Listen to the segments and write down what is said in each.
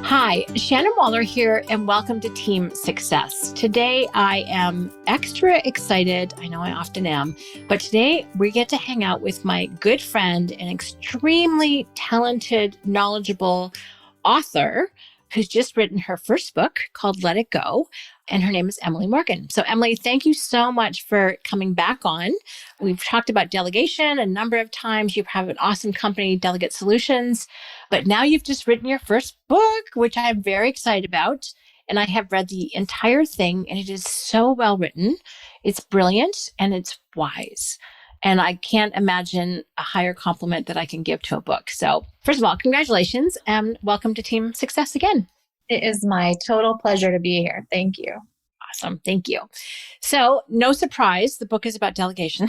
Hi, Shannon Waller here, and welcome to Team Success. Today, I am extra excited. I know I often am, but today we get to hang out with my good friend and extremely talented, knowledgeable author who's just written her first book called Let It Go. And her name is Emily Morgan. So, Emily, thank you so much for coming back on. We've talked about delegation a number of times. You have an awesome company, Delegate Solutions, but now you've just written your first book, which I'm very excited about. And I have read the entire thing, and it is so well written. It's brilliant and it's wise. And I can't imagine a higher compliment that I can give to a book. So, first of all, congratulations and welcome to Team Success again. It is my total pleasure to be here. Thank you. Awesome. Thank you. So, no surprise, the book is about delegation,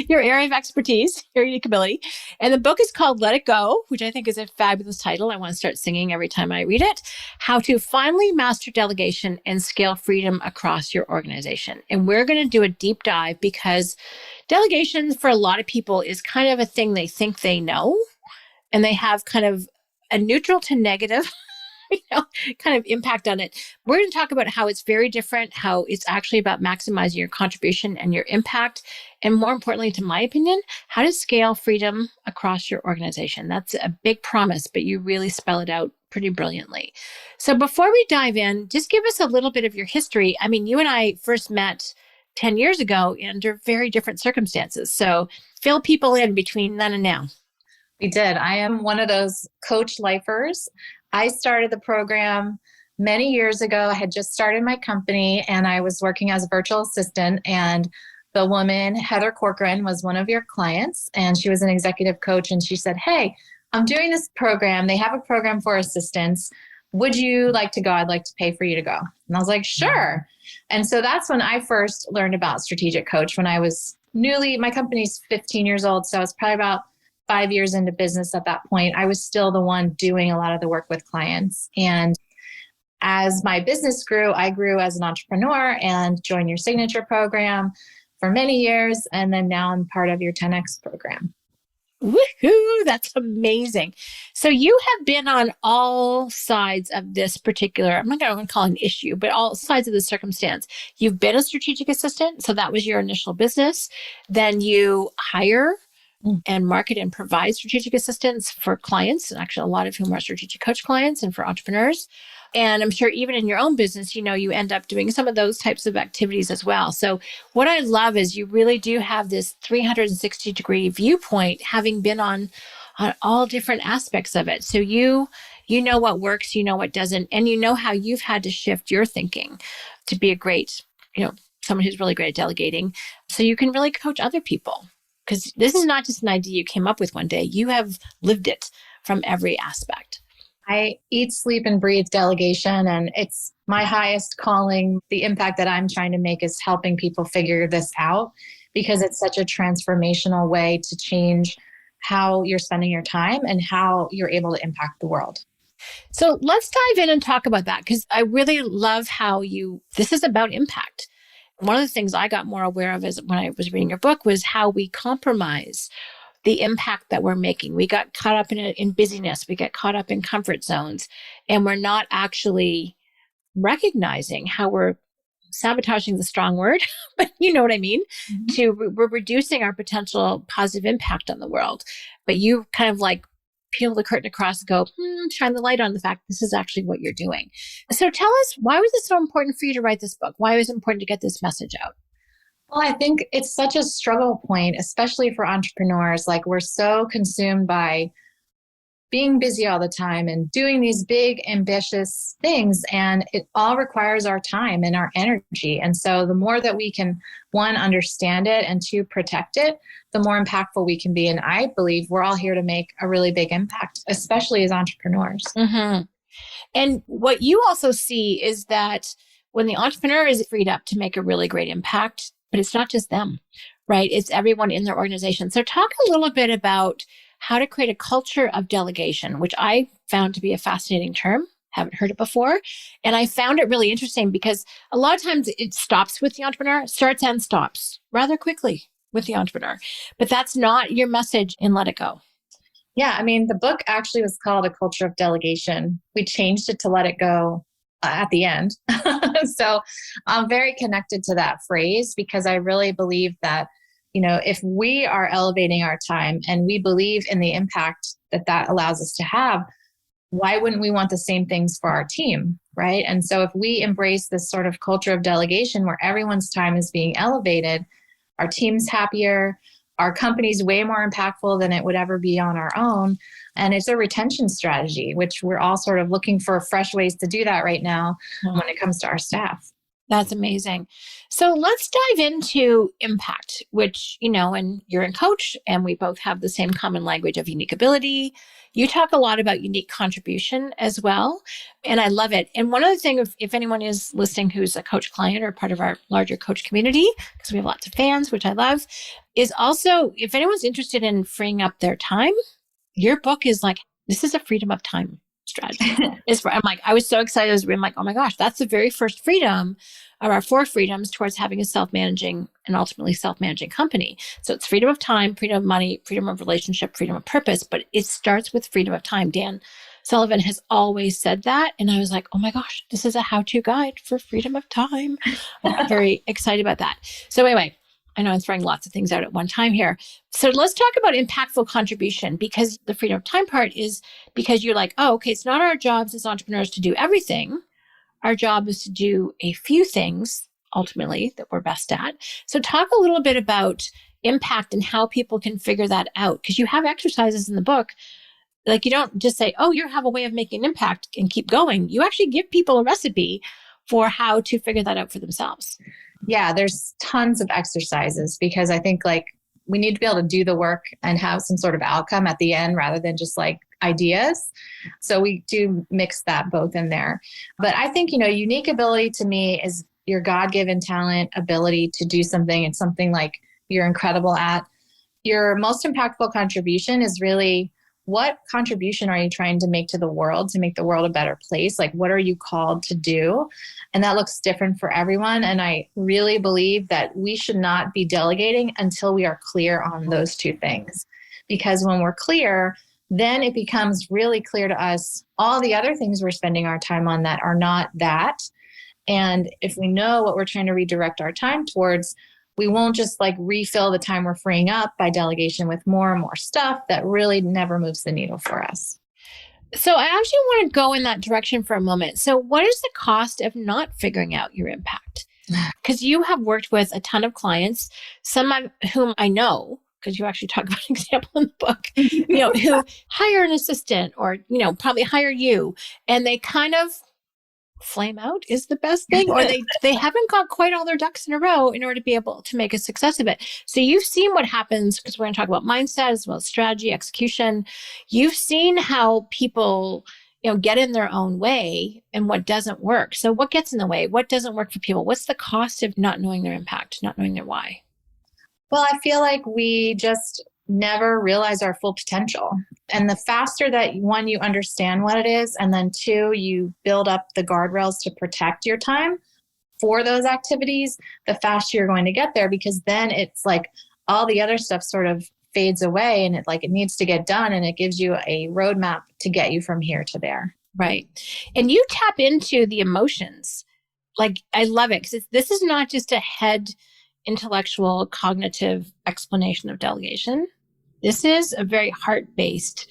your area of expertise, your unique ability. And the book is called Let It Go, which I think is a fabulous title. I want to start singing every time I read it. How to finally master delegation and scale freedom across your organization. And we're going to do a deep dive because delegation for a lot of people is kind of a thing they think they know, and they have kind of a neutral to negative kind of impact on it. We're going to talk about how it's very different, how it's actually about maximizing your contribution and your impact. And more importantly, to my opinion, how to scale freedom across your organization. That's a big promise, but you really spell it out pretty brilliantly. So before we dive in, just give us a little bit of your history. I mean, you and I first met 10 years ago under very different circumstances. So fill people in between then and now. We did. I am one of those coach lifers. I started the program many years ago. I had just started my company and I was working as a virtual assistant. And the woman, Heather Corcoran, was one of your clients and she was an executive coach. And she said, "Hey, I'm doing this program. They have a program for assistants. Would you like to go? I'd like to pay for you to go." And I was like, "Sure." And so that's when I first learned about Strategic Coach when I was my company's 15 years old. So I was probably about 5 years into business at that point. I was still the one doing a lot of the work with clients. And as my business grew, I grew as an entrepreneur and joined your signature program for many years. And then now I'm part of your 10X program. Woohoo! That's amazing. So you have been on all sides of this particular, I'm not going to call it an issue, but all sides of the circumstance. You've been a strategic assistant. So that was your initial business. Then you hire and market and provide strategic assistance for clients, and actually a lot of whom are strategic coach clients and for entrepreneurs. And I'm sure even in your own business, you end up doing some of those types of activities as well. So what I love is you really do have this 360-degree viewpoint, having been on all different aspects of it. So you know what works, you know what doesn't, and you know how you've had to shift your thinking to be a great, someone who's really great at delegating. So you can really coach other people. Because this is not just an idea you came up with one day. You have lived it from every aspect. I eat, sleep, and breathe delegation, and it's my highest calling. The impact that I'm trying to make is helping people figure this out because it's such a transformational way to change how you're spending your time and how you're able to impact the world. So let's dive in and talk about that because I really love how this is about impact. One of the things I got more aware of is when I was reading your book was how we compromise the impact that we're making. We got caught up in busyness. We get caught up in comfort zones, and we're not actually recognizing how we're sabotaging the strong word, but you know what I mean? Mm-hmm. We're reducing our potential positive impact on the world. But you kind of like peel the curtain across and go, shine the light on the fact this is actually what you're doing. So tell us, why was it so important for you to write this book? Why was it important to get this message out? Well, I think it's such a struggle point, especially for entrepreneurs. Like we're so consumed by being busy all the time and doing these big, ambitious things. And it all requires our time and our energy. And so the more that we can, one, understand it and two, protect it, the more impactful we can be. And I believe we're all here to make a really big impact, especially as entrepreneurs. Mm-hmm. And what you also see is that when the entrepreneur is freed up to make a really great impact, but it's not just them, right? It's everyone in their organization. So talk a little bit about how to create a culture of delegation, which I found to be a fascinating term. Haven't heard it before. And I found it really interesting because a lot of times it stops with the entrepreneur, starts and stops rather quickly with the entrepreneur. But that's not your message in Let It Go. Yeah, I mean, the book actually was called A Culture of Delegation. We changed it to Let It Go at the end. So I'm very connected to that phrase because I really believe that, if we are elevating our time and we believe in the impact that that allows us to have, why wouldn't we want the same things for our team? Right. And so if we embrace this sort of culture of delegation where everyone's time is being elevated, our team's happier, our company's way more impactful than it would ever be on our own. And it's a retention strategy, which we're all sort of looking for fresh ways to do that right now when it comes to our staff. That's amazing. So let's dive into impact, which, and you're in coach and we both have the same common language of unique ability. You talk a lot about unique contribution as well. And I love it. And one other thing, if anyone is listening who's a coach client or part of our larger coach community, because we have lots of fans, which I love, is also if anyone's interested in freeing up their time, your book is like, this is a freedom of time strategy. I'm like, I was so excited. I'm like, oh my gosh, that's the very first freedom of our 4 freedoms towards having a self-managing and ultimately self-managing company. So it's freedom of time, freedom of money, freedom of relationship, freedom of purpose, but it starts with freedom of time. Dan Sullivan has always said that. And I was like, oh my gosh, this is a how-to guide for freedom of time. I'm very excited about that. So anyway, I know I'm throwing lots of things out at one time here. So let's talk about impactful contribution, because the freedom of time part is because you're like, oh, okay, it's not our jobs as entrepreneurs to do everything. Our job is to do a few things ultimately that we're best at. So talk a little bit about impact and how people can figure that out, because you have exercises in the book. Like you don't just say, oh, you have a way of making an impact and keep going. You actually give people a recipe for how to figure that out for themselves. Yeah, there's tons of exercises because I think we need to be able to do the work and have some sort of outcome at the end rather than just ideas. So we do mix that both in there. But I think, unique ability to me is your God-given talent, ability to do something and something you're incredible at. Your most impactful contribution is really, what contribution are you trying to make to the world to make the world a better place? What are you called to do? And that looks different for everyone. And I really believe that we should not be delegating until we are clear on those 2 things. Because when we're clear, then it becomes really clear to us all the other things we're spending our time on that are not that. And if we know what we're trying to redirect our time towards, we won't just refill the time we're freeing up by delegation with more and more stuff that really never moves the needle for us. So I actually want to go in that direction for a moment. So what is the cost of not figuring out your impact? Because you have worked with a ton of clients, some of whom I know, because you actually talk about an example in the book, who hire an assistant or, probably hire you, and they kind of flame out is the best thing, or they haven't got quite all their ducks in a row in order to be able to make a success of it. So you've seen what happens, because we're going to talk about mindset as well as strategy, execution. You've seen how people, get in their own way and what doesn't work. So what gets in the way? What doesn't work for people? What's the cost of not knowing their impact, not knowing their why? Well, I feel like we just never realize our full potential. And the faster that, 1, you understand what it is, and then 2, you build up the guardrails to protect your time for those activities, the faster you're going to get there, because then it's all the other stuff sort of fades away and it needs to get done, and it gives you a roadmap to get you from here to there. Right. And you tap into the emotions. I love it, because this is not just a head intellectual cognitive explanation of delegation. This is a very heart-based,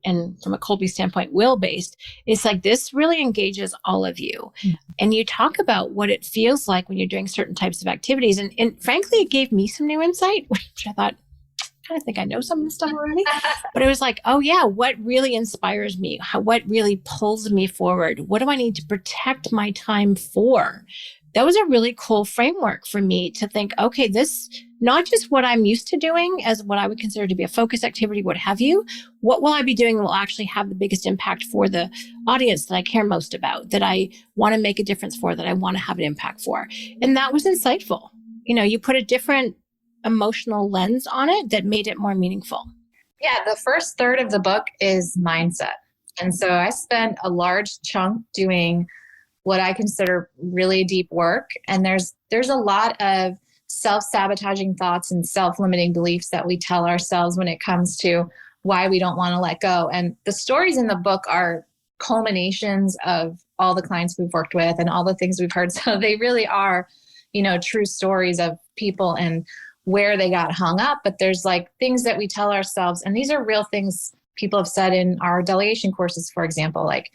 and from a Kolbe standpoint, will-based. It's this really engages all of you. Mm-hmm. And you talk about what it feels like when you're doing certain types of activities. And frankly, it gave me some new insight, which I thought, I kind of think I know some of this stuff already. But it was oh yeah, what really inspires me? What really pulls me forward? What do I need to protect my time for? That was a really cool framework for me to think, okay, this, not just what I'm used to doing as what I would consider to be a focus activity, what have you, what will I be doing will actually have the biggest impact for the audience that I care most about, that I want to make a difference for, that I want to have an impact for. And that was insightful. You put a different emotional lens on it that made it more meaningful. Yeah, the first third of the book is mindset. And so I spent a large chunk doing what I consider really deep work. And there's a lot of self-sabotaging thoughts and self-limiting beliefs that we tell ourselves when it comes to why we don't want to let go. And the stories in the book are culminations of all the clients we've worked with and all the things we've heard. So they really are, true stories of people and where they got hung up. But there's like things that we tell ourselves, and these are real things people have said in our delegation courses, for example, like,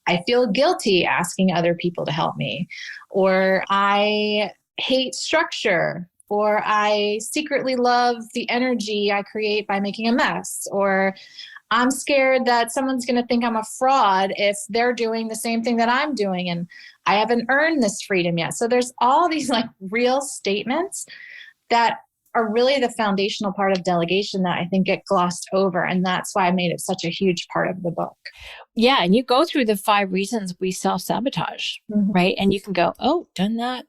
I feel guilty asking other people to help me, or I hate structure, or I secretly love the energy I create by making a mess, or I'm scared that someone's going to think I'm a fraud if they're doing the same thing that I'm doing, and I haven't earned this freedom yet. So there's all these like real statements that are really the foundational part of delegation that I think get glossed over. And that's why I made it such a huge part of the book. Yeah. And you go through the 5 reasons we self-sabotage, right? And you can go, oh, done that,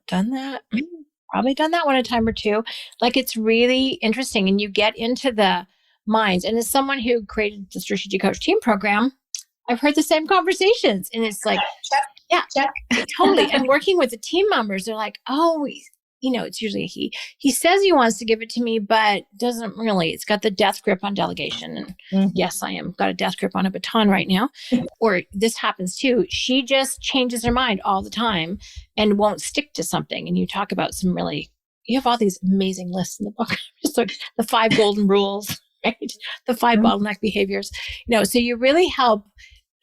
probably done that one a time or two. Like, it's really interesting. And you get into the minds. And as someone who created the Strategic Coach Team Program, I've heard the same conversations. And it's like, check. Totally. And working with the team members, they're like, oh, it's usually he says he wants to give it to me, but doesn't really. It's got the death grip on delegation. And yes, I am got a death grip on a baton right now. Or this happens too. She just changes her mind all the time and won't stick to something. And you talk about you have all these amazing lists in the book. Just like the 5 golden rules, right? The 5 bottleneck behaviors. So you really help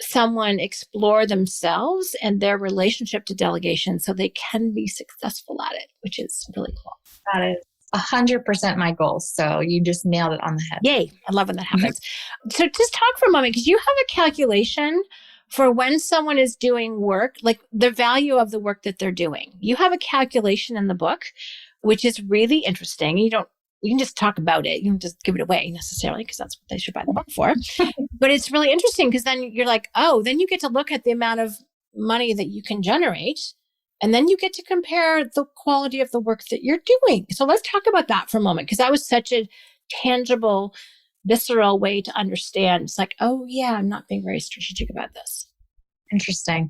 someone explore themselves and their relationship to delegation so they can be successful at it, which is really cool. That is 100% my goal. So you just nailed it on the head. Yay. I love when that happens. So just talk for a moment, because you have a calculation for when someone is doing work, like the value of the work that they're doing. You have a calculation in the book, which is really interesting. You can just talk about it. You don't just give it away necessarily, because that's what they should buy the book for. But it's really interesting, because then you're like, oh, then you get to look at the amount of money that you can generate. And then you get to compare the quality of the work that you're doing. So let's talk about that for a moment, because that was such a tangible, visceral way to understand. It's like, oh yeah, I'm not being very strategic about this. Interesting.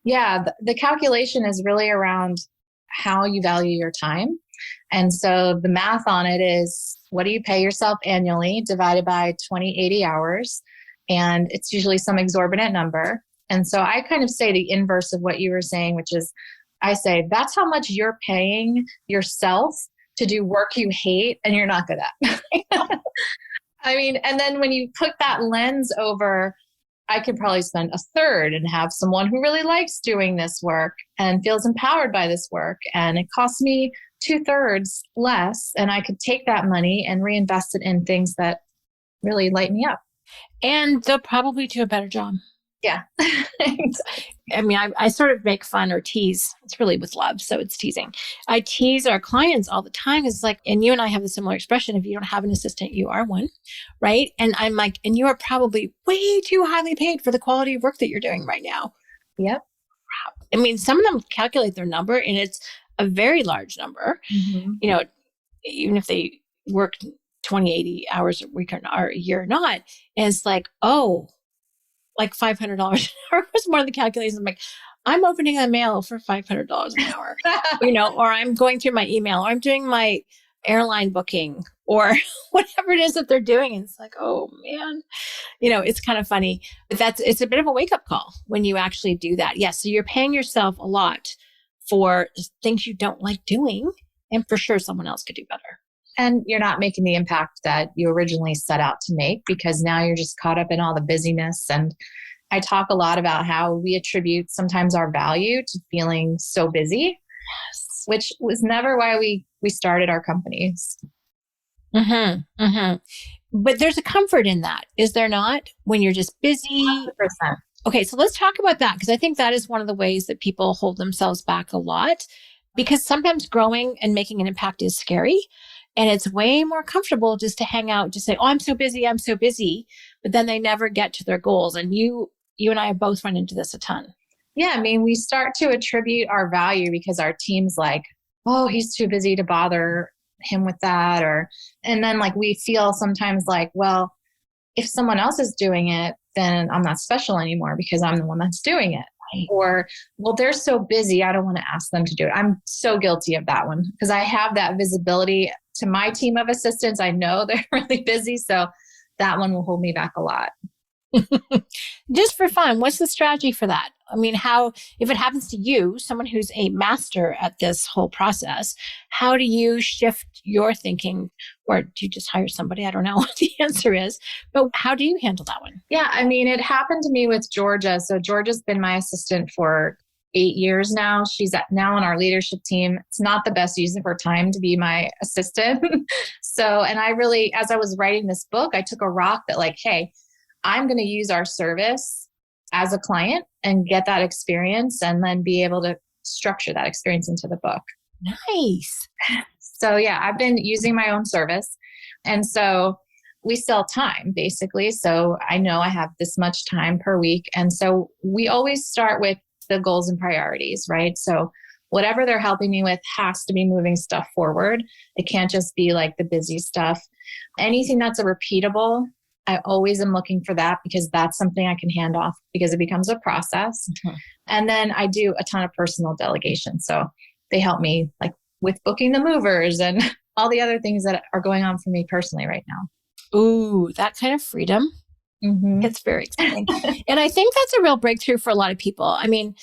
Yeah. The calculation is really around how you value your time. And so the math on it is, what do you pay yourself annually divided by 80 hours? And it's usually some exorbitant number. And so I kind of say the inverse of what you were saying, which is, I say, that's how much you're paying yourself to do work you hate and you're not good at. I mean, and then when you put that lens over, I could probably spend a third and have someone who really likes doing this work and feels empowered by this work. And it costs me 2/3 less. And I could take that money and reinvest it in things that really light me up. And they'll probably do a better job. Yeah. I mean, I sort of make fun or tease. It's really with love, so it's teasing. I tease our clients all the time. It's like, and you and I have a similar expression. If you don't have an assistant, you are one, right? And I'm like, and you are probably way too highly paid for the quality of work that you're doing right now. Yep. I mean, some of them calculate their number, and it's a very large number. Even if they work 80 hours a week or a year or not. And it's like, oh, like $500 an hour was more of the calculation. I'm like, I'm opening a mail for $500 an hour, or I'm going through my email, or I'm doing my airline booking, or whatever it is that they're doing. And it's like, oh man, it's kind of funny, but it's a bit of a wake up call when you actually do that. Yes. So you're paying yourself a lot for things you don't like doing. And for sure, someone else could do better. And you're not making the impact that you originally set out to make, because now you're just caught up in all the busyness. And I talk a lot about how we attribute sometimes our value to feeling so busy, which was never why we started our companies. But there's a comfort in that, is there not? When you're just busy. 100%. Okay, so let's talk about that, because I think that is one of the ways that people hold themselves back a lot, because sometimes growing and making an impact is scary. And it's way more comfortable just to hang out, just say, oh, I'm so busy. But then they never get to their goals. And you and I have both run into this a ton. Yeah. I mean, we start to attribute our value because our team's like, oh, he's too busy to bother him with that. And then like, we feel sometimes like, well, if someone else is doing it, then I'm not special anymore because I'm the one that's doing it. Or, well, they're so busy, I don't want to ask them to do it. I'm so guilty of that one, because I have that visibility to my team of assistants. I know they're really busy. So that one will hold me back a lot. Just for fun, what's the strategy for that? I mean, how, if it happens to you, someone who's a master at this whole process, how do you shift your thinking? Or do you just hire somebody? I don't know what the answer is, but how do you handle that one? Yeah, I mean, it happened to me with Georgia. So Georgia's been my assistant for 8 years now. She's now on our leadership team. It's not the best use of her time to be my assistant. So, and I really, as I was writing this book, I took a rock that like, hey, I'm going to use our service as a client and get that experience and then be able to structure that experience into the book. Nice. So yeah, I've been using my own service. And so we sell time basically. So I know I have this much time per week. And so we always start with the goals and priorities, right? So whatever they're helping me with has to be moving stuff forward. It can't just be like the busy stuff. Anything that's a repeatable, I always am looking for that because that's something I can hand off because it becomes a process. Mm-hmm. And then I do a ton of personal delegation. So they help me like with booking the movers and all the other things that are going on for me personally right now. Ooh, that kind of freedom. Mm-hmm. It's very exciting. And I think that's a real breakthrough for a lot of people. I mean,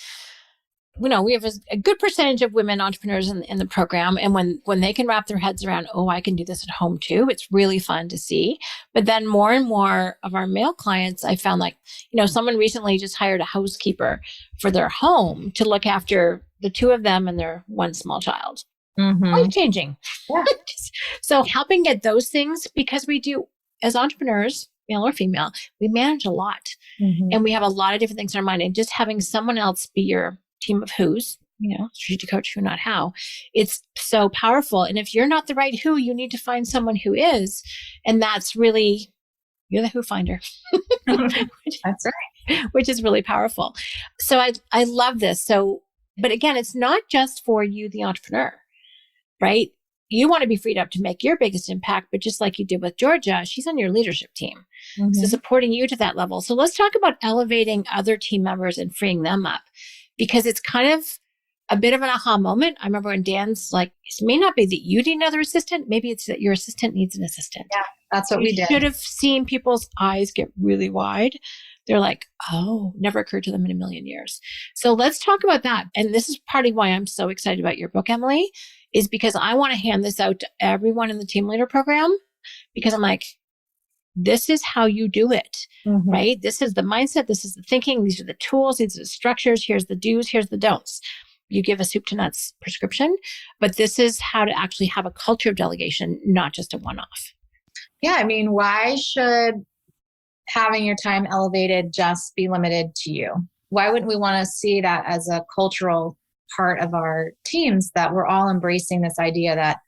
you know, we have a good percentage of women entrepreneurs in the program. And when they can wrap their heads around, oh, I can do this at home too, it's really fun to see. But then more and more of our male clients, I found like, you know, someone recently just hired a housekeeper for their home to look after the two of them and their one small child. Mm-hmm. Life changing. Yeah. So helping get those things, because we do, as entrepreneurs, male or female, we manage a lot. Mm-hmm. And we have a lot of different things in our mind. And just having someone else be your team of who's, you know, strategic coach, who, not how, it's so powerful. And if you're not the right who, you need to find someone who is. And that's really, you're the who finder. That's right. Which is really powerful. So I love this. So, but again, it's not just for you, the entrepreneur, right? You want to be freed up to make your biggest impact, but just like you did with Georgia, she's on your leadership team. Mm-hmm. So supporting you to that level. So let's talk about elevating other team members and freeing them up, because it's kind of a bit of an aha moment. I remember when Dan's like, it may not be that you need another assistant. Maybe it's that your assistant needs an assistant. Yeah, that's what we did. You should have seen people's eyes get really wide. They're like, oh, never occurred to them in a million years. So let's talk about that. And this is partly why I'm so excited about your book, Emily, is because I want to hand this out to everyone in the team leader program, because I'm like, this is how you do it, mm-hmm. right? This is the mindset. This is the thinking. These are the tools. These are the structures. Here's the do's. Here's the don'ts. You give a soup to nuts prescription, but this is how to actually have a culture of delegation, not just a one-off. Yeah. I mean, why should having your time elevated just be limited to you? Why wouldn't we want to see that as a cultural part of our teams, that we're all embracing this idea that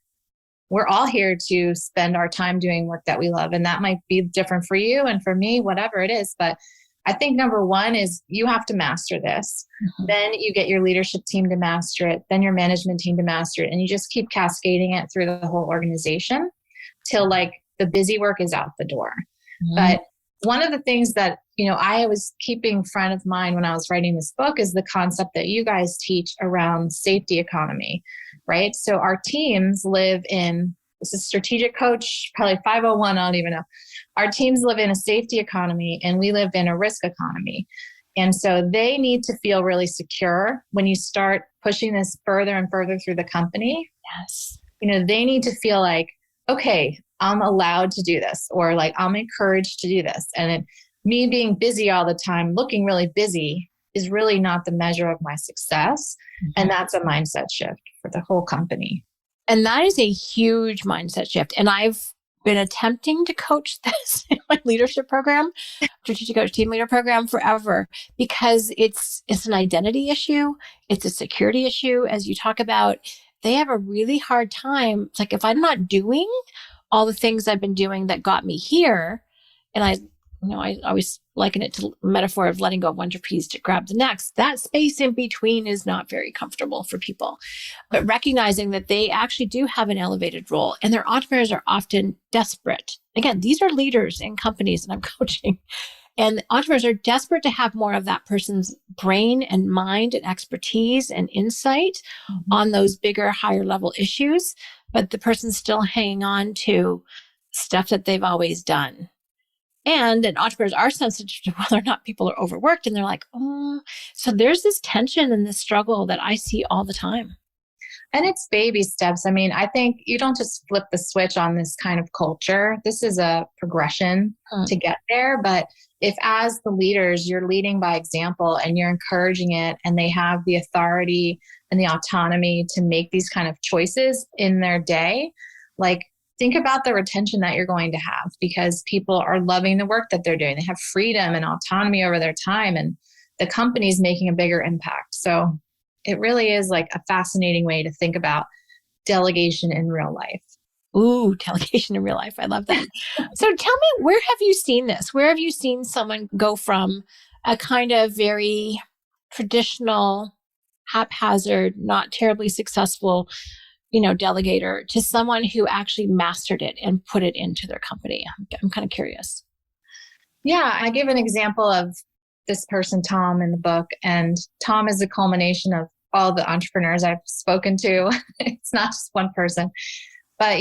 we're all here to spend our time doing work that we love. And that might be different for you and for me, whatever it is. But I think number one is you have to master this. Mm-hmm. Then you get your leadership team to master it, then your management team to master it. And you just keep cascading it through the whole organization till like the busy work is out the door. Mm-hmm. But one of the things that, you know, I was keeping front of mind when I was writing this book is the concept that you guys teach around safety economy, right? So our teams live in, this is strategic coach, probably 501, I don't even know. Our teams live in a safety economy and we live in a risk economy. And so they need to feel really secure when you start pushing this further and further through the company. Yes. You know, they need to feel like, okay, I'm allowed to do this, or like I'm encouraged to do this. And me being busy all the time, looking really busy, is really not the measure of my success. Mm-hmm. And that's a mindset shift for the whole company. And that is a huge mindset shift. And I've been attempting to coach this in my leadership program, strategic coach team leader program, forever, because it's an identity issue. It's a security issue. As you talk about, they have a really hard time. It's like, if I'm not doing all the things I've been doing that got me here, and I always liken it to a metaphor of letting go of one trapeze to grab the next. That space in between is not very comfortable for people. But recognizing that they actually do have an elevated role, and their entrepreneurs are often desperate. Again, these are leaders in companies that I'm coaching. And entrepreneurs are desperate to have more of that person's brain and mind and expertise and insight mm-hmm. on those bigger, higher level issues. But the person's still hanging on to stuff that they've always done. And entrepreneurs are sensitive to whether or not people are overworked. And they're like, oh, so there's this tension and this struggle that I see all the time. And it's baby steps. I mean, I think you don't just flip the switch on this kind of culture. This is a progression to get there. But if as the leaders, you're leading by example and you're encouraging it, and they have the authority and the autonomy to make these kind of choices in their day, like think about the retention that you're going to have, because people are loving the work that they're doing. They have freedom and autonomy over their time, and the company's making a bigger impact. So it really is like a fascinating way to think about delegation in real life. Ooh, delegation in real life. I love that. So tell me, where have you seen this? Where have you seen someone go from a kind of very traditional, haphazard, not terribly successful, delegator to someone who actually mastered it and put it into their company? I'm kind of curious. Yeah, I give an example of this person, Tom, in the book. And Tom is a culmination of all the entrepreneurs I've spoken to. It's not just one person. But,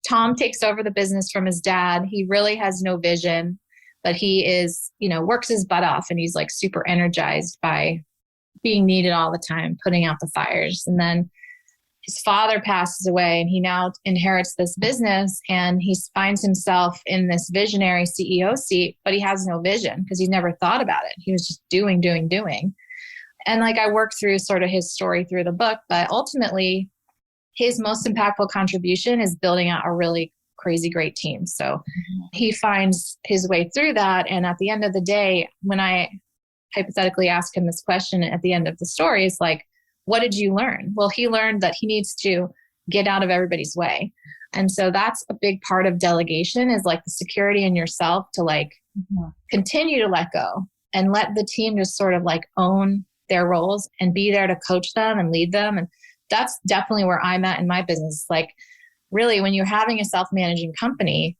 Tom takes over the business from his dad. He really has no vision, but he is, works his butt off, and he's like super energized by being needed all the time, putting out the fires. And then his father passes away, and he now inherits this business, and he finds himself in this visionary CEO seat, but he has no vision because he's never thought about it. He was just doing. And like I work through sort of his story through the book, but ultimately his most impactful contribution is building out a really crazy great team. So he finds his way through that. And at the end of the day, when I hypothetically ask him this question at the end of the story, it's like, what did you learn? Well, he learned that he needs to get out of everybody's way. And so that's a big part of delegation, is like the security in yourself to like continue to let go and let the team just sort of like own their roles and be there to coach them and lead them. And that's definitely where I'm at in my business. Like really, when you're having a self-managing company,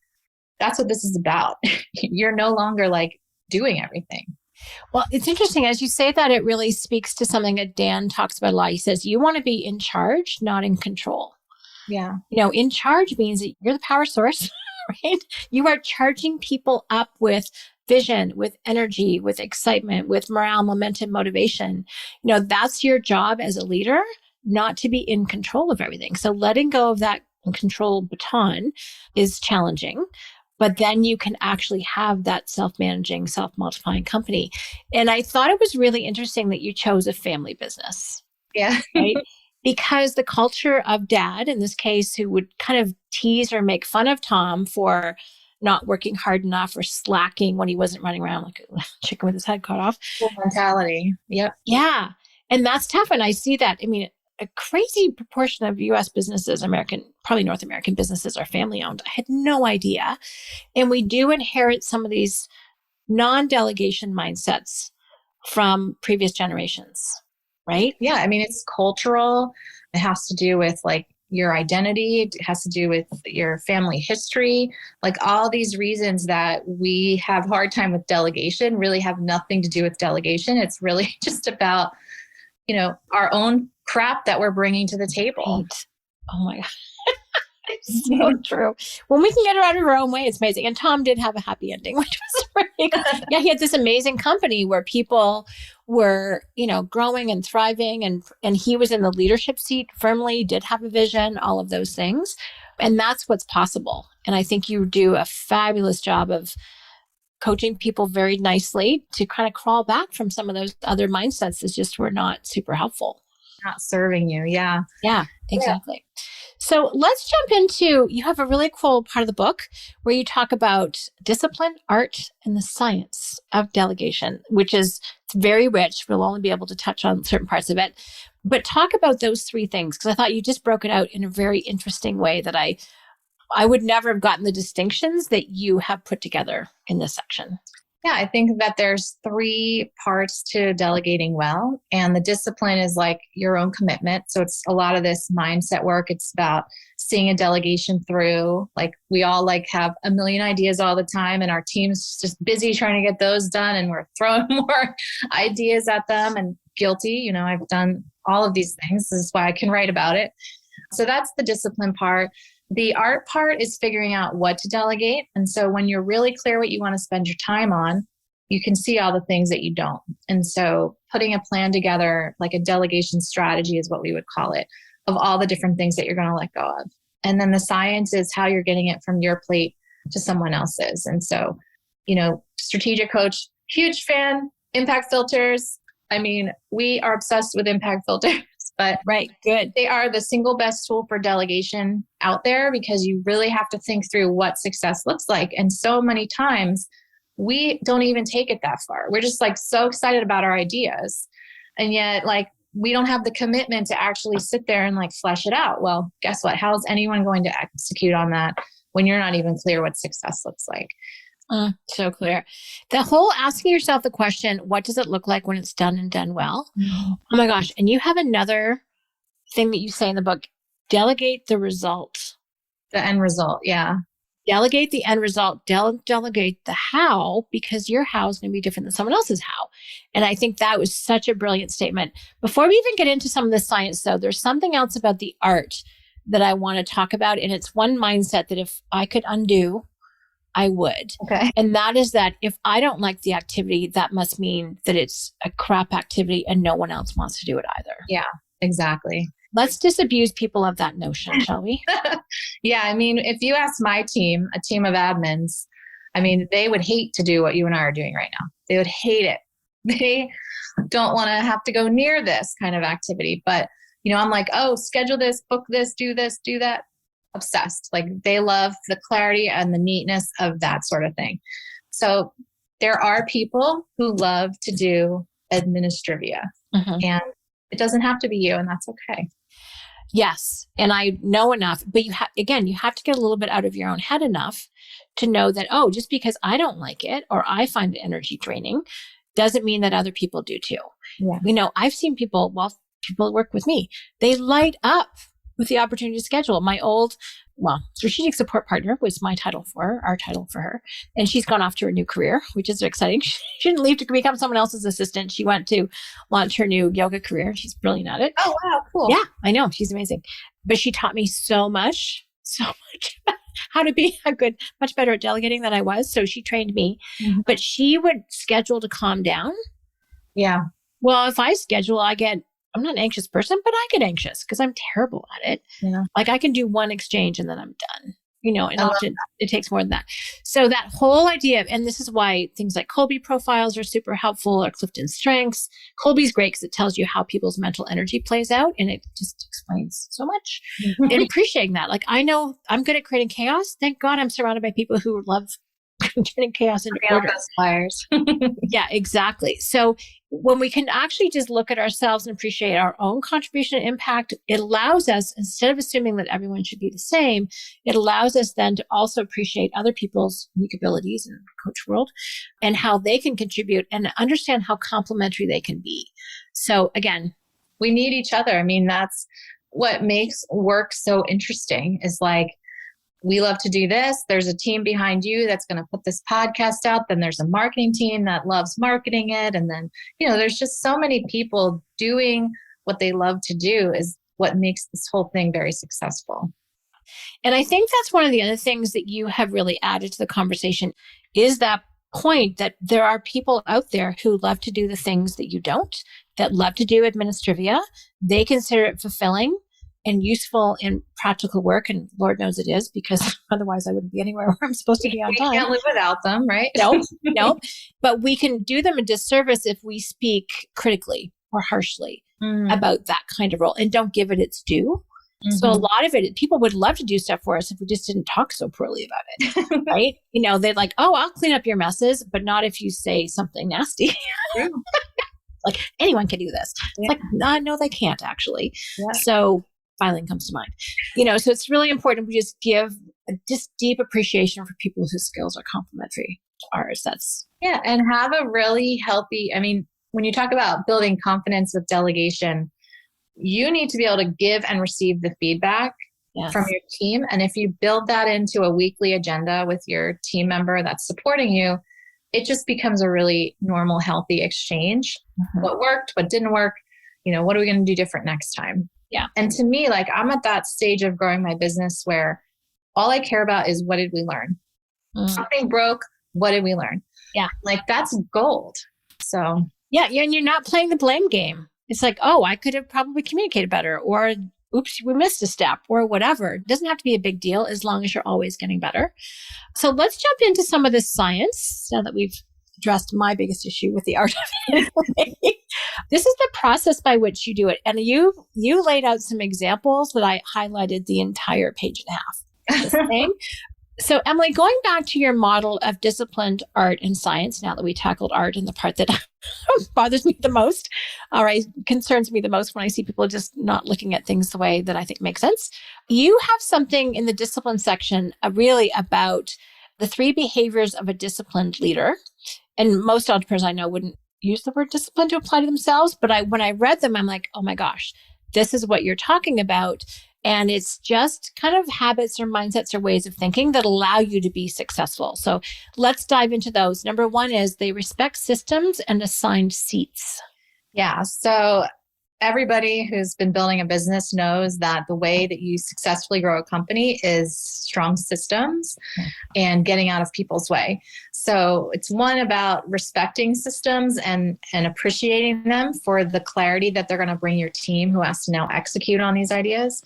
that's what this is about. You're no longer like doing everything. Well, it's interesting. As you say that, it really speaks to something that Dan talks about a lot. He says, you want to be in charge, not in control. Yeah. In charge means that you're the power source, right? You are charging people up with vision, with energy, with excitement, with morale, momentum, motivation. That's your job as a leader, not to be in control of everything. So letting go of that control baton is challenging. But then you can actually have that self-managing, self-multiplying company. And I thought it was really interesting that you chose a family business. Yeah. Right? Because the culture of dad, in this case, who would kind of tease or make fun of Tom for not working hard enough or slacking when he wasn't running around like a chicken with his head cut off. Full mentality. Yep. Yeah. And that's tough. And I see that. I mean, a crazy proportion of US businesses, probably North American businesses, are family owned. I had no idea. And we do inherit some of these non-delegation mindsets from previous generations, right? Yeah. I mean, it's cultural. It has to do with like your identity. It has to do with your family history. Like all these reasons that we have a hard time with delegation really have nothing to do with delegation. It's really just about, our own crap that we're bringing to the table. Right. Oh my God. It's so true. When we can get her out of her own way, it's amazing. And Tom did have a happy ending, which was really good. Yeah, he had this amazing company where people were, growing and thriving, and he was in the leadership seat firmly, did have a vision, all of those things. And that's what's possible. And I think you do a fabulous job of coaching people very nicely to kind of crawl back from some of those other mindsets that just were not super helpful. Not serving you. Yeah. Yeah, exactly. Yeah. So let's jump into, you have a really cool part of the book where you talk about discipline, art, and the science of delegation, which is very rich. We'll only be able to touch on certain parts of it. But talk about those three things, because I thought you just broke it out in a very interesting way that I would never have gotten the distinctions that you have put together in this section. Yeah, I think that there's three parts to delegating well. And the discipline is like your own commitment. So it's a lot of this mindset work. It's about seeing a delegation through. Like we all like have a million ideas all the time, and our team's just busy trying to get those done, and we're throwing more ideas at them, and guilty. I've done all of these things. This is why I can write about it. So that's the discipline part. The art part is figuring out what to delegate. And so when you're really clear what you want to spend your time on, you can see all the things that you don't. And so putting a plan together, like a delegation strategy is what we would call it, of all the different things that you're going to let go of. And then the science is how you're getting it from your plate to someone else's. And so, strategic coach, huge fan, impact filters. I mean, we are obsessed with impact filters, but right, good. They are the single best tool for delegation out there because you really have to think through what success looks like. And so many times we don't even take it that far. We're just like so excited about our ideas. And yet like we don't have the commitment to actually sit there and like flesh it out. Well, guess what? How's anyone going to execute on that when you're not even clear what success looks like? So clear. The whole asking yourself the question, what does it look like when it's done and done well? Mm-hmm. Oh my gosh. And you have another thing that you say in the book, delegate the result. The end result. Yeah. Delegate the end result. Delegate the how, because your how is going to be different than someone else's how. And I think that was such a brilliant statement. Before we even get into some of the science, though, there's something else about the art that I want to talk about. And it's one mindset that if I could undo, I would. Okay. And that is that if I don't like the activity, that must mean that it's a crap activity and no one else wants to do it either. Yeah, exactly. Let's disabuse people of that notion, shall we? Yeah. I mean, if you ask my team, a team of admins, I mean, they would hate to do what you and I are doing right now. They would hate it. They don't want to have to go near this kind of activity. But, I'm like, oh, schedule this, book this, do that. Obsessed. Like they love the clarity and the neatness of that sort of thing. So there are people who love to do administrivia, and it doesn't have to be you, and that's okay. Yes. And I know enough, but you have to get a little bit out of your own head enough to know that, oh, just because I don't like it or I find it energy draining doesn't mean that other people do too. Yeah. I've seen people work with me, they light up with the opportunity to schedule. My old, strategic support partner was our title for her. And she's gone off to her new career, which is exciting. She didn't leave to become someone else's assistant. She went to launch her new yoga career. She's brilliant at it. Oh, wow. Cool. Yeah, I know. She's amazing. But she taught me so much how to be much better at delegating than I was. So she trained me, but she would schedule to calm down. Yeah. Well, if I schedule, I'm not an anxious person, but I get anxious because I'm terrible at it. Yeah. Like I can do one exchange and then I'm done, and often it takes more than that. So that whole idea and this is why things like Kolbe profiles are super helpful, or Clifton Strengths. Kolbe's great because it tells you how people's mental energy plays out, and it just explains so much. And appreciating that. Like I know I'm good at creating chaos. Thank God I'm surrounded by people who love turning chaos into order. Fires. Yeah, exactly. So when we can actually just look at ourselves and appreciate our own contribution and impact, it allows us, instead of assuming that everyone should be the same, it allows us then to also appreciate other people's unique abilities in the coach world and how they can contribute and understand how complementary they can be. So again, we need each other. I mean, that's what makes work so interesting is like, we love to do this. There's a team behind you that's going to put this podcast out. Then there's a marketing team that loves marketing it. And then, there's just so many people doing what they love to do is what makes this whole thing very successful. And I think that's one of the other things that you have really added to the conversation is that point that there are people out there who love to do the things that you don't, that love to do administrivia. They consider it fulfilling and useful in practical work. And Lord knows it is, because otherwise I wouldn't be anywhere where I'm supposed to be on time. We can't live without them, right? Nope. But we can do them a disservice if we speak critically or harshly about that kind of role and don't give it its due. So a lot of it, people would love to do stuff for us if we just didn't talk so poorly about it, right? They're like, oh, I'll clean up your messes, but not if you say something nasty. Like anyone can do this. Yeah. It's like, no, they can't actually. Yeah. So filing comes to mind, so it's really important we just give a deep appreciation for people whose skills are complementary to ours. And have a really healthy, when you talk about building confidence with delegation, you need to be able to give and receive the feedback from your team. And if you build that into a weekly agenda with your team member that's supporting you, it just becomes a really normal, healthy exchange. What worked, what didn't work, what are we going to do different next time? Yeah. And to me, I'm at that stage of growing my business where all I care about is what did we learn? Something broke. What did we learn? Yeah. Like that's gold. So yeah. And you're not playing the blame game. It's like, oh, I could have probably communicated better, or oops, we missed a step, or whatever. It doesn't have to be a big deal as long as you're always getting better. So let's jump into some of the science now that we've addressed my biggest issue with the art of it. This is the process by which you do it. And you laid out some examples that I highlighted the entire page and a half. The same. So, Emily, going back to your model of disciplined art and science, now that we tackled art and the part that bothers me the most, or concerns me the most when I see people just not looking at things the way that I think makes sense, you have something in the discipline section really about the 3 behaviors of a disciplined leader. And most entrepreneurs I know wouldn't use the word discipline to apply to themselves. But when I read them, I'm like, oh my gosh, this is what you're talking about. And it's just kind of habits or mindsets or ways of thinking that allow you to be successful. So let's dive into those. Number 1 is they respect systems and assigned seats. Yeah. So everybody who's been building a business knows that the way that you successfully grow a company is strong systems and getting out of people's way. So it's one about respecting systems and appreciating them for the clarity that they're going to bring your team who has to now execute on these ideas.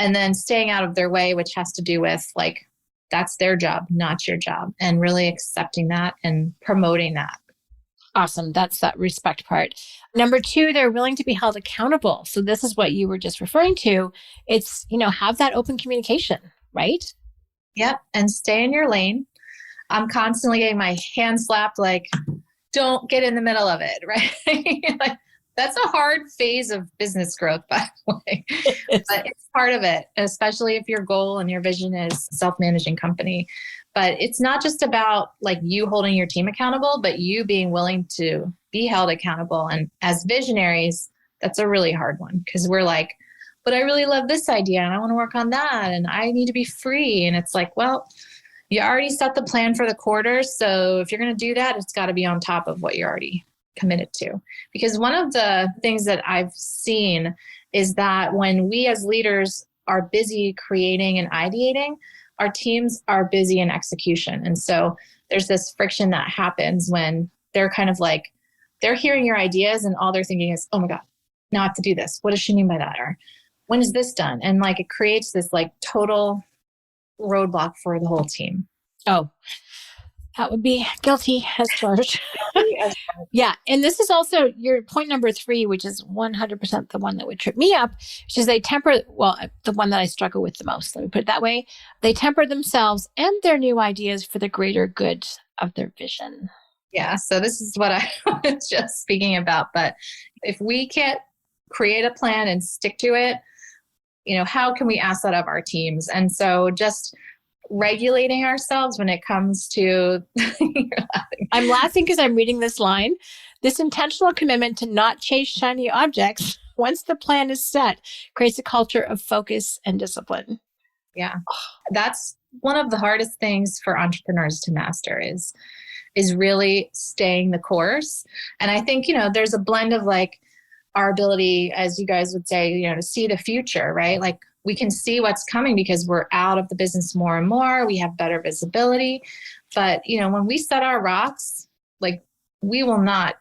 And then staying out of their way, which has to do with like, that's their job, not your job, and really accepting that and promoting that. Awesome. That's that respect part. Number 2, they're willing to be held accountable. So this is what you were just referring to. It's, have that open communication, right? Yep. And stay in your lane. I'm constantly getting my hand slapped, like, don't get in the middle of it, right? Like, that's a hard phase of business growth, by the way. But it's part of it, especially if your goal and your vision is self-managing company. But it's not just about like you holding your team accountable, but you being willing to be held accountable. And as visionaries, that's a really hard one because we're like, but I really love this idea and I want to work on that and I need to be free. And it's like, well, you already set the plan for the quarter. So if you're going to do that, it's got to be on top of what you're already committed to. Because one of the things that I've seen is that when we as leaders are busy creating and ideating, our teams are busy in execution. And so there's this friction that happens when they're kind of like, they're hearing your ideas and all they're thinking is, oh my God, now I have to do this. What does she mean by that? Or when is this done? And like, it creates this like total roadblock for the whole team. Oh, that would be guilty as charged. Yeah. And this is also your point number 3, which is 100% the one that would trip me up, which is they temper, the one that I struggle with the most, let me put it that way. They temper themselves and their new ideas for the greater good of their vision. Yeah. So this is what I was just speaking about. But if we can't create a plan and stick to it, how can we ask that of our teams? And so just regulating ourselves when it comes to I'm laughing because I'm reading this line. This intentional commitment to not chase shiny objects once the plan is set creates a culture of focus and discipline. Yeah. That's one of the hardest things for entrepreneurs to master is really staying the course. And I think, there's a blend of like our ability, as you guys would say, to see the future, right? Like we can see what's coming because we're out of the business more and more. We have better visibility. But, when we set our rocks, like we will not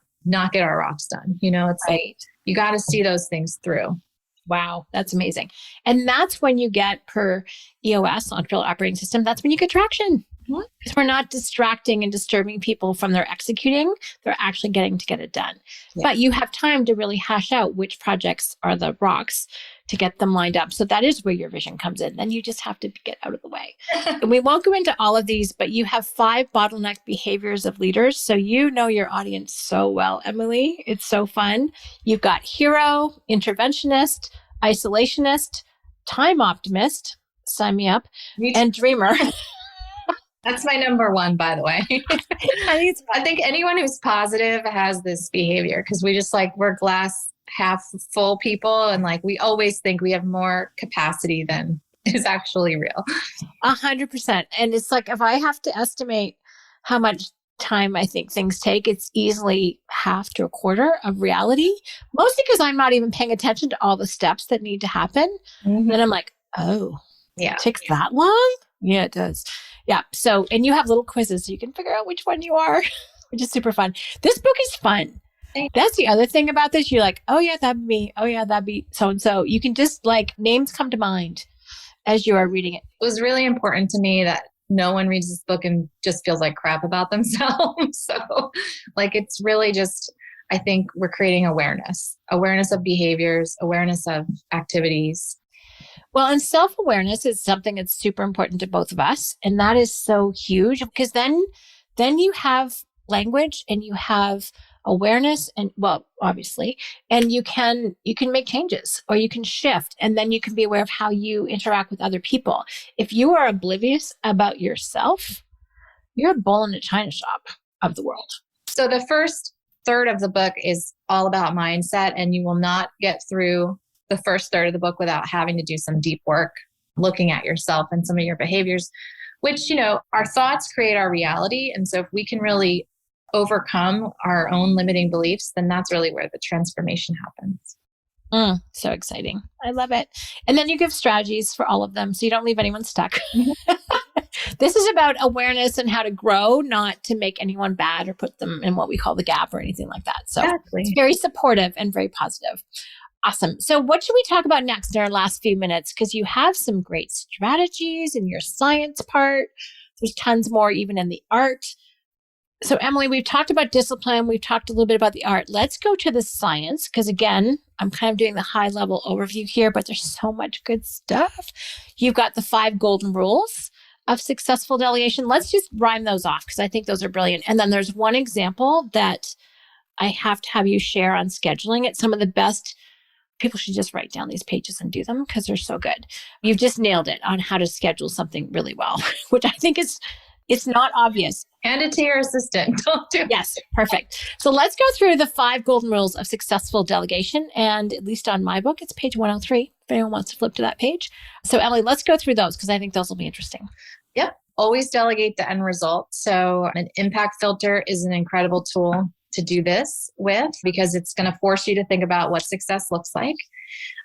get our rocks done. It's right. Like you got to see those things through. Wow, that's amazing. And that's when you get per EOS, Entrepreneurial Operating System, that's when you get traction. Because we're not distracting and disturbing people from their executing. They're actually getting to get it done. Yeah. But you have time to really hash out which projects are the rocks to get them lined up. So that is where your vision comes in. Then you just have to get out of the way. And we won't go into all of these, but you have 5 bottleneck behaviors of leaders. So you know your audience so well, Emily. It's so fun. You've got hero, interventionist, isolationist, time optimist, sign me up, and dreamer. That's my number 1, by the way. I think anyone who's positive has this behavior because we just like, we're glass half full people. And like, we always think we have more capacity than is actually real. 100%. And it's like, if I have to estimate how much time I think things take, it's easily half to a quarter of reality, mostly because I'm not even paying attention to all the steps that need to happen. Mm-hmm. Then I'm like, oh, yeah, it takes that long? Yeah, it does. Yeah. So, and you have little quizzes so you can figure out which one you are, which is super fun. This book is fun. That's the other thing about this. You're like, oh yeah, that'd be me. Oh yeah, that'd be so and so. You can just like names come to mind as you are reading it. It was really important to me that no one reads this book and just feels like crap about themselves. So like, it's really just, I think we're creating awareness of behaviors, awareness of activities. Well, and self-awareness is something that's super important to both of us. And that is so huge because then you have language and you have awareness and well, obviously, and you can make changes or you can shift and then you can be aware of how you interact with other people. If you are oblivious about yourself, you're a bull in a china shop of the world. So the first third of the book is all about mindset, and you will not get through the first third of the book without having to do some deep work, looking at yourself and some of your behaviors, which, our thoughts create our reality. And so if we can really overcome our own limiting beliefs, then that's really where the transformation happens. So exciting. I love it. And then you give strategies for all of them so you don't leave anyone stuck. This is about awareness and how to grow, not to make anyone bad or put them in what we call the gap or anything like that. So Exactly. It's very supportive and very positive. Awesome. So what should we talk about next in our last few minutes? Because you have some great strategies in your science part. There's tons more even in the art. So Emily, we've talked about discipline. We've talked a little bit about the art. Let's go to the science. Because again, I'm kind of doing the high level overview here, but there's so much good stuff. You've got the 5 golden rules of successful delegation. Let's just rhyme those off because I think those are brilliant. And then there's one example that I have to have you share on scheduling. It's some of the best. People should just write down these pages and do them because they're so good. You've just nailed it on how to schedule something really well, which I think it's not obvious. Hand it to your assistant. Don't do it. Yes, perfect. So let's go through the 5 golden rules of successful delegation. And at least on my book, it's page 103, if anyone wants to flip to that page. So Emily, let's go through those because I think those will be interesting. Yep. Always delegate the end result. So an impact filter is an incredible tool to do this with because it's going to force you to think about what success looks like.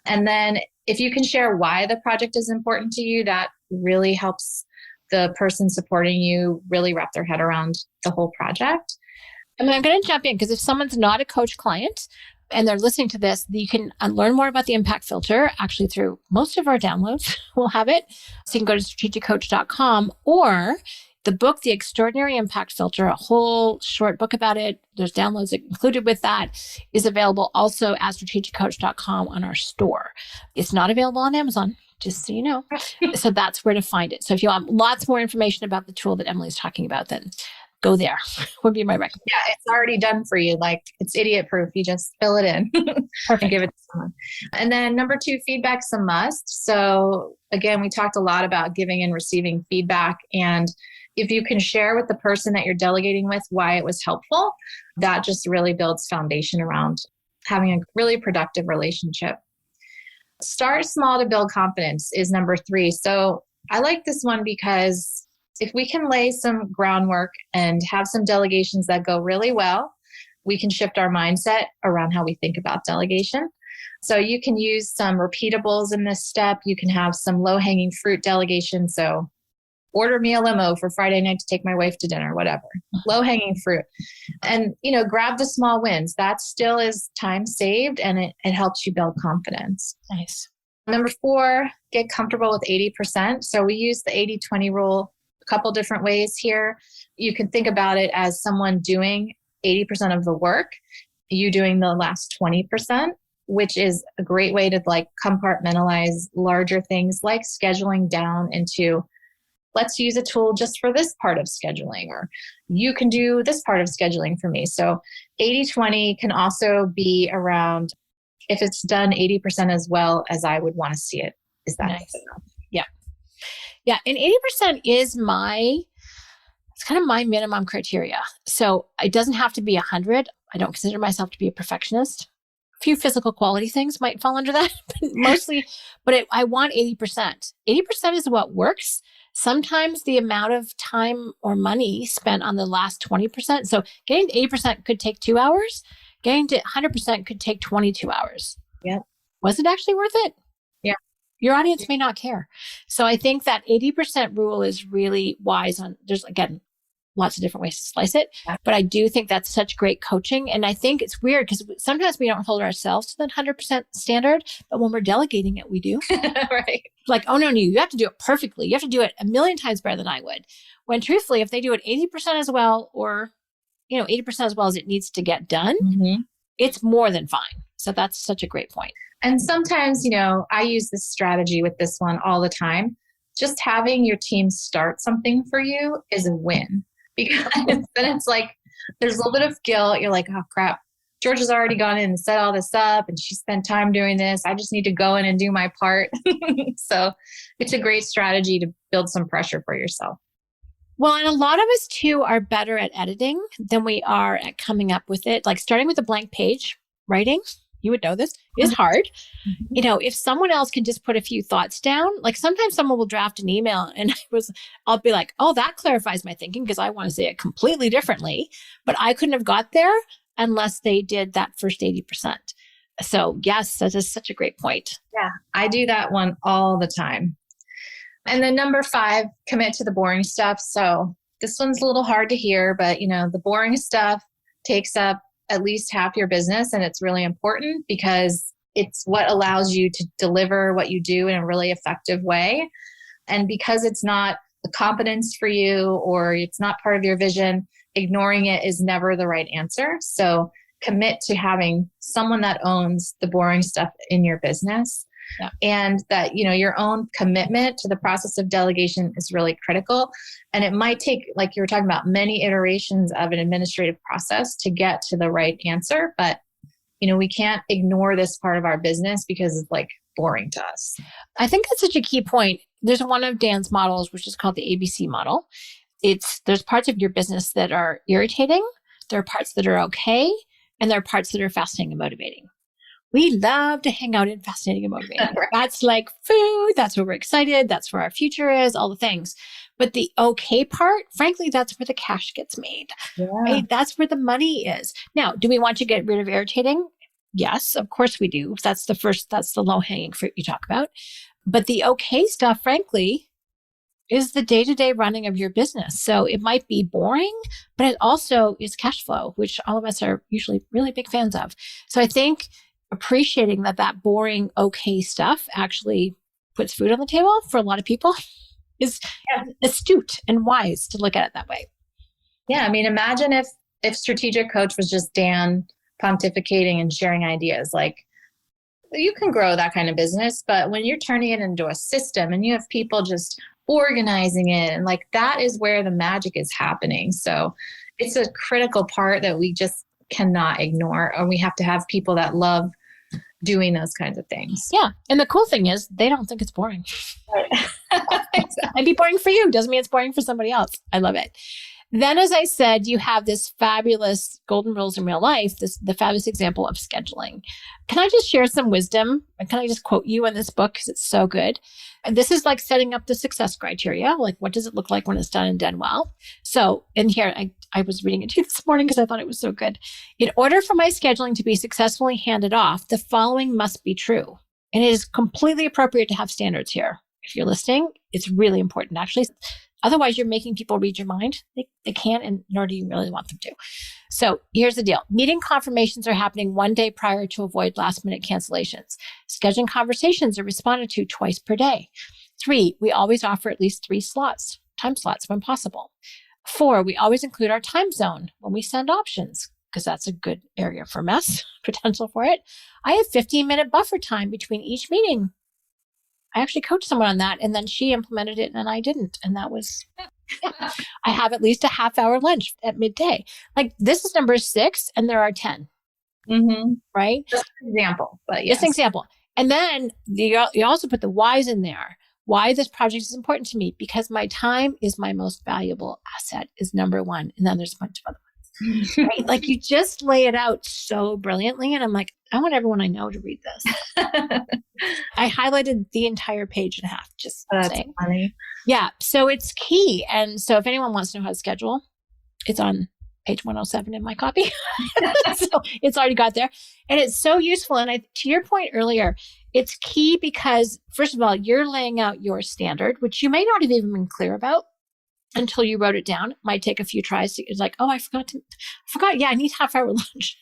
And then if you can share why the project is important to you, that really helps the person supporting you really wrap their head around the whole project. And I'm going to jump in because if someone's not a coach client and they're listening to this, you can learn more about the impact filter actually through most of our downloads. We'll have it. So you can go to strategiccoach.com or the book, The Extraordinary Impact Filter, a whole short book about it. There's downloads included with that, is available also at strategiccoach.com on our store. It's not available on Amazon, just so you know. So that's where to find it. So if you want lots more information about the tool that Emily's talking about, then go there would be my recommendation. Yeah, it's already done for you. Like it's idiot proof. You just fill it in and give it to someone. And then number 2, feedback's a must. So again, we talked a lot about giving and receiving feedback. And if you can share with the person that you're delegating with why it was helpful, that just really builds foundation around having a really productive relationship. Start small to build confidence is number 3. So I like this one because if we can lay some groundwork and have some delegations that go really well, we can shift our mindset around how we think about delegation. So you can use some repeatables in this step. You can have some low-hanging fruit delegation. So order me a limo for Friday night to take my wife to dinner, whatever. Low-hanging fruit. And, grab the small wins. That still is time saved and it helps you build confidence. Nice. Number 4, get comfortable with 80%. So we use the 80-20 rule a couple different ways here. You can think about it as someone doing 80% of the work, you doing the last 20%, which is a great way to compartmentalize larger things like scheduling down into, let's use a tool just for this part of scheduling, or you can do this part of scheduling for me. So 80-20 can also be around if it's done 80% as well as I would want to see it. Is that nice? Yeah. Yeah. And 80% is it's kind of my minimum criteria. So it doesn't have to be 100. I don't consider myself to be a perfectionist. A few physical quality things might fall under that, but mostly, I want 80%. 80% is what works. Sometimes the amount of time or money spent on the last 20%. So getting to 80% could take 2 hours. Getting to 100% could take 22 hours. Yep. Was it actually worth it? Yeah. Your audience may not care. So I think that 80% rule is really wise there's again, lots of different ways to slice it. But I do think that's such great coaching. And I think it's weird because sometimes we don't hold ourselves to that 100% standard, but when we're delegating it, we do. Right. Like, oh no, you have to do it perfectly. You have to do it a million times better than I would. When truthfully, if they do it 80% as well, or 80% as well as it needs to get done, it's more than fine. So that's such a great point. And sometimes, I use this strategy with this one all the time. Just having your team start something for you is a win, because then it's like, there's a little bit of guilt. You're like, oh crap, George has already gone in and set all this up and she spent time doing this. I just need to go in and do my part. So it's a great strategy to build some pressure for yourself. Well, and a lot of us too are better at editing than we are at coming up with it. Like starting with a blank page, writing, you would know this, is hard. If someone else can just put a few thoughts down, like sometimes someone will draft an email and I'll be like, oh, that clarifies my thinking because I want to say it completely differently, but I couldn't have got there unless they did that first 80%. So yes, that is such a great point. Yeah, I do that one all the time. And then number 5, commit to the boring stuff. So this one's a little hard to hear, but the boring stuff takes up at least half your business. And it's really important because it's what allows you to deliver what you do in a really effective way. And because it's not the competence for you or it's not part of your vision, ignoring it is never the right answer. So commit to having someone that owns the boring stuff in your business. Yeah. And that, your own commitment to the process of delegation is really critical. And it might take, like you were talking about, many iterations of an administrative process to get to the right answer. But, we can't ignore this part of our business because it's like boring to us. I think that's such a key point. There's one of Dan's models, which is called the ABC model. There's parts of your business that are irritating. There are parts that are okay. And there are parts that are fascinating and motivating. We love to hang out in fascinating and motivating. Right. That's like food. That's where we're excited. That's where our future is, all the things. But the okay part, frankly, that's where the cash gets made. Yeah. Right? That's where the money is. Now, do we want to get rid of irritating? Yes, of course we do. That's the low-hanging fruit you talk about. But the okay stuff, frankly, is the day-to-day running of your business. So it might be boring, but it also is cash flow, which all of us are usually really big fans of. So I think appreciating that boring, okay stuff actually puts food on the table for a lot of people is astute and wise to look at it that way. Yeah. I mean, imagine if strategic coach was just Dan pontificating and sharing ideas. Like, you can grow that kind of business, but when you're turning it into a system and you have people just organizing it, and like that is where the magic is happening. So it's a critical part that we just cannot ignore, or we have to have people that love doing those kinds of things. Yeah. And the cool thing is they don't think it's boring. Right. Exactly. It'd be boring for you. Doesn't mean it's boring for somebody else. I love it. Then, as I said, you have this fabulous golden rules in real life, the fabulous example of scheduling. Can I just share some wisdom? And can I just quote you in this book because it's so good? And this is like setting up the success criteria. Like, what does it look like when it's done and done well? So in here, I was reading it to you this morning because I thought it was so good. In order for my scheduling to be successfully handed off, the following must be true. And it is completely appropriate to have standards here. If you're listening, it's really important, actually. Otherwise, you're making people read your mind. They can't, and nor do you really want them to. So here's the deal. Meeting confirmations are happening one day prior to avoid last-minute cancellations. Scheduling conversations are responded to twice per day. 3, we always offer at least 3 time slots when possible. 4, we always include our time zone when we send options, because that's a good area for mess, potential for it. I have 15-minute buffer time between each meeting. I actually coached someone on that, and then she implemented it and I didn't. And that was, I have at least a half-hour lunch at midday. Like, this is number 6 and there are 10. Mm-hmm. Right? Just an example, but yes. Just an example. And then you also put the whys in there. Why this project is important to me, because my time is my most valuable asset is number 1. And then there's a bunch of other ones. Right? Like, you just lay it out so brilliantly. And I'm like, I want everyone I know to read this. I highlighted the entire page and a half, just saying. Funny. Yeah. So it's key. And so if anyone wants to know how to schedule, it's on page 107 in my copy. So it's already got there. And it's so useful. And to your point earlier, It's key because, first of all, you're laying out your standard, which you may not have even been clear about until you wrote it down. It might take a few tries. It's like, oh, I forgot. Yeah, I need half hour lunch.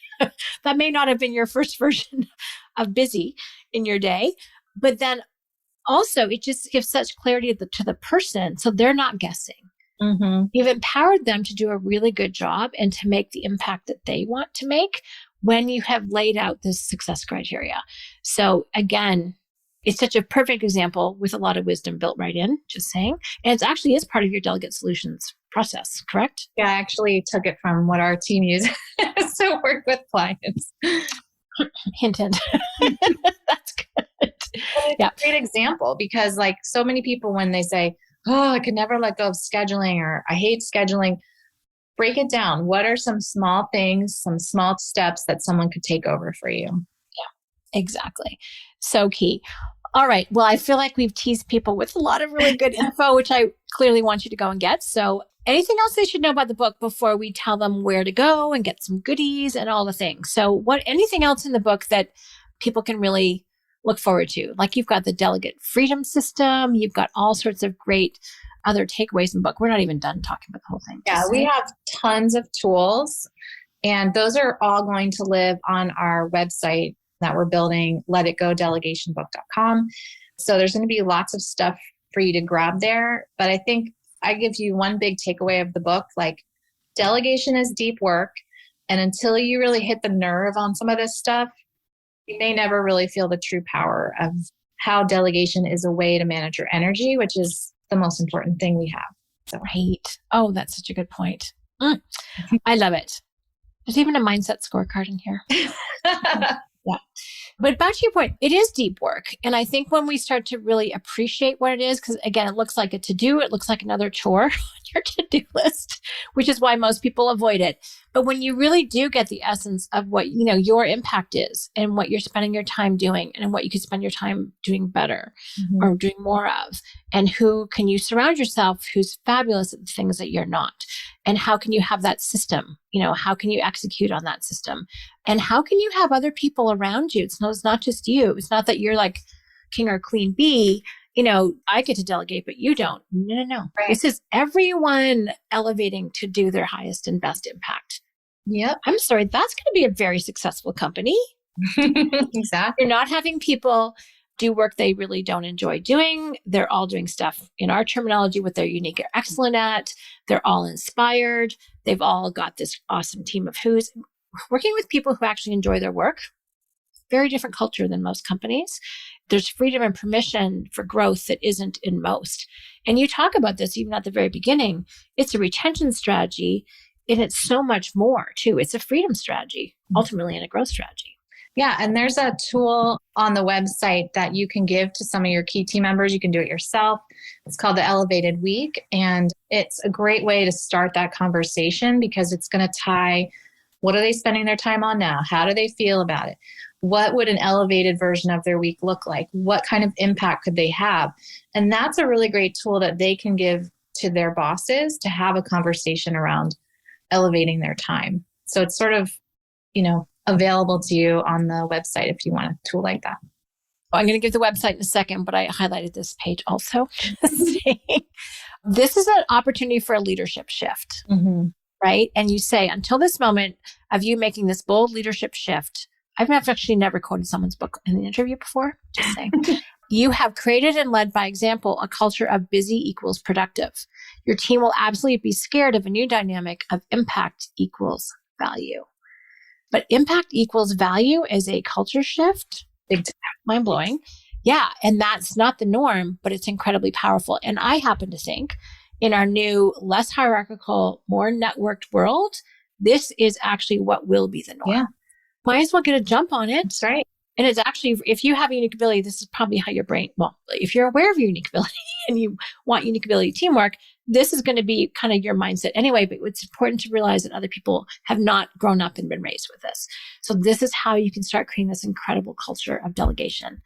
That may not have been your first version of busy in your day. But then also, it just gives such clarity to the person. So they're not guessing. Mm-hmm. You've empowered them to do a really good job and to make the impact that they want to make when you have laid out this success criteria. So again, it's such a perfect example with a lot of wisdom built right in, just saying. And it actually is part of your delegate solutions process, correct? Yeah, I actually took it from what our team uses to work with clients. Hint, hint. That's good. It's a great example because like so many people, when they say, oh, I could never let go of scheduling or I hate scheduling, break it down. What are some small things, some small steps that someone could take over for you? Yeah, exactly. So key. All right. Well, I feel like we've teased people with a lot of really good info, which I clearly want you to go and get. So anything else they should know about the book before we tell them where to go and get some goodies and all the things? So anything else in the book that people can really look forward to? Like you've got the delegate freedom system. You've got all sorts of great other takeaways in the book. We're not even done talking about the whole thing. Yeah, we have tons of tools and those are all going to live on our website that we're building, letitgodelegationbook.com. So there's going to be lots of stuff for you to grab there. But I think I give you one big takeaway of the book, like delegation is deep work. And until you really hit the nerve on some of this stuff, you may never really feel the true power of how delegation is a way to manage your energy, which is the most important thing we have. So. Right. Oh, that's such a good point. I love it. There's even a mindset scorecard in here. Yeah. But back to your point, it is deep work. And I think when we start to really appreciate what it is, because again, it looks like a to-do, it looks like another chore on your to-do list, which is why most people avoid it. But when you really do get the essence of what, your impact is and what you're spending your time doing and what you could spend your time doing better or doing more of, and who can you surround yourself who's fabulous at the things that you're not? And how can you have that system? How can you execute on that system? And how can you have other people around you? It's not just you. It's not that you're like king or queen bee. I get to delegate, but you don't. No. Right. This is everyone elevating to do their highest and best impact. Yep. I'm sorry. That's going to be a very successful company. Exactly. You're not having people do work they really don't enjoy doing. They're all doing stuff in our terminology, what they're unique or excellent at. They're all inspired. They've all got this awesome team of who's working with people who actually enjoy their work. Very different culture than most companies. There's freedom and permission for growth that isn't in most. And you talk about this even at the very beginning. It's a retention strategy and it's so much more too. It's a freedom strategy, ultimately, and a growth strategy. Yeah. And there's a tool on the website that you can give to some of your key team members. You can do it yourself. It's called the Elevated Week. And it's a great way to start that conversation because it's going to tie, what are they spending their time on now? How do they feel about it? What would an elevated version of their week look like? What kind of impact could they have? And that's a really great tool that they can give to their bosses to have a conversation around elevating their time. So it's sort of, available to you on the website if you want a tool like that. Well, I'm going to give the website in a second, but I highlighted this page also. This is an opportunity for a leadership shift, right? And you say, until this moment of you making this bold leadership shift, I've actually never quoted someone's book in an interview before, just saying. You have created and led by example a culture of busy equals productive. Your team will absolutely be scared of a new dynamic of impact equals value. But impact equals value as a culture shift. Mind blowing. Yeah. And that's not the norm, but it's incredibly powerful. And I happen to think in our new, less hierarchical, more networked world, this is actually what will be the norm. Yeah. Might as well get a jump on it. That's right. And it's actually, if you have a unique ability, this is probably how your brain, if you're aware of your unique ability and you want unique ability teamwork, this is going to be kind of your mindset anyway, but it's important to realize that other people have not grown up and been raised with this. So this is how you can start creating this incredible culture of delegation.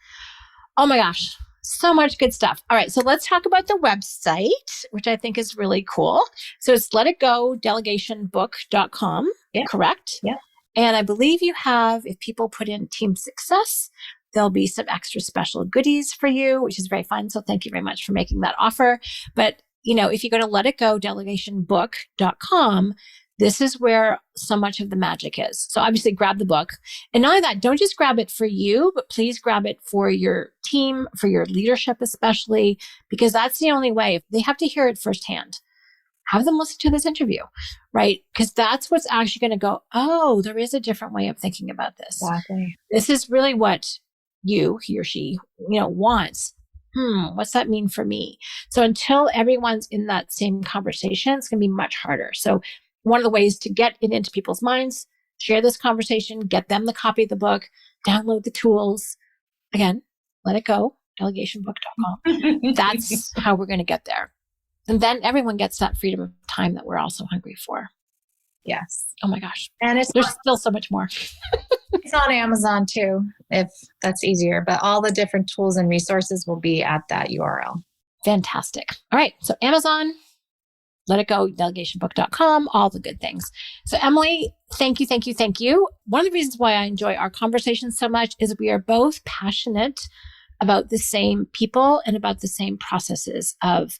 Oh my gosh, so much good stuff. All right, so let's talk about the website, which I think is really cool. So it's letitgodelegationbook.com, correct? Yeah. And I believe you have, if people put in team success, There'll be some extra special goodies for you, which is very fun. So thank you very much for making that offer. But, if you go to letitgo.delegationbook.com, this is where so much of the magic is. So obviously grab the book. And not only that, don't just grab it for you, but please grab it for your team, for your leadership especially, because that's the only way. They have to hear it firsthand. Have them listen to this interview, right? Because that's what's actually going to go, oh, there is a different way of thinking about this. Exactly. This is really what he or she, wants. What's that mean for me? So until everyone's in that same conversation, it's going to be much harder. So one of the ways to get it into people's minds, share this conversation, get them the copy of the book, download the tools. Again, let it go, delegationbook.com. That's how we're going to get there. And then everyone gets that freedom of time that we're also hungry for. Yes. Oh my gosh. And there's still so much more. It's on Amazon too, if that's easier. But all the different tools and resources will be at that URL. Fantastic. All right. So Amazon, let it go, delegationbook.com, all the good things. So Emily, thank you, thank you, thank you. One of the reasons why I enjoy our conversations so much is we are both passionate about the same people and about the same processes of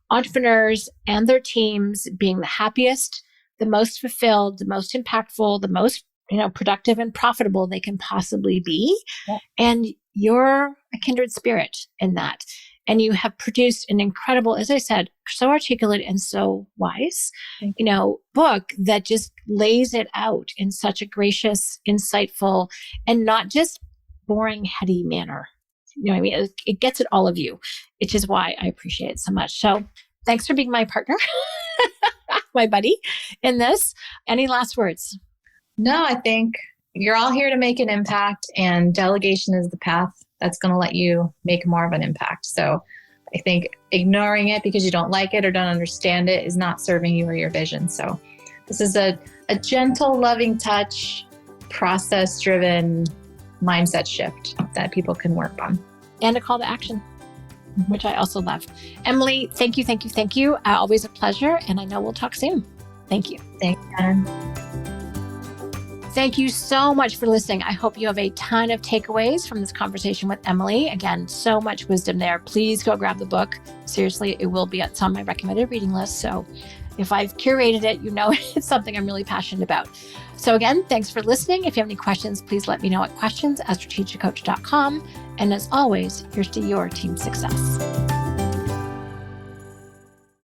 entrepreneurs and their teams being the happiest, the most fulfilled, the most impactful, the most, productive and profitable they can possibly be. Yeah. And you're a kindred spirit in that. And you have produced an incredible, as I said, so articulate and so wise, book that just lays it out in such a gracious, insightful, and not just boring, heady manner. It gets at all of you, which is why I appreciate it so much. So thanks for being my partner, my buddy in this. Any last words? No, I think you're all here to make an impact, and delegation is the path that's going to let you make more of an impact. So I think ignoring it because you don't like it or don't understand it is not serving you or your vision. So this is a gentle, loving touch, process-driven mindset shift that people can work on. And a call to action, which I also love. Emily, thank you, thank you, thank you. Always a pleasure. And I know we'll talk soon. Thank you. Thanks, Shannon. Thank you so much for listening. I hope you have a ton of takeaways from this conversation with Emily. Again, so much wisdom there. Please go grab the book. Seriously, it's on my recommended reading list. So if I've curated it, it's something I'm really passionate about. So again, thanks for listening. If you have any questions, please let me know at questions@strategiccoach.com. And as always, here's to your team success.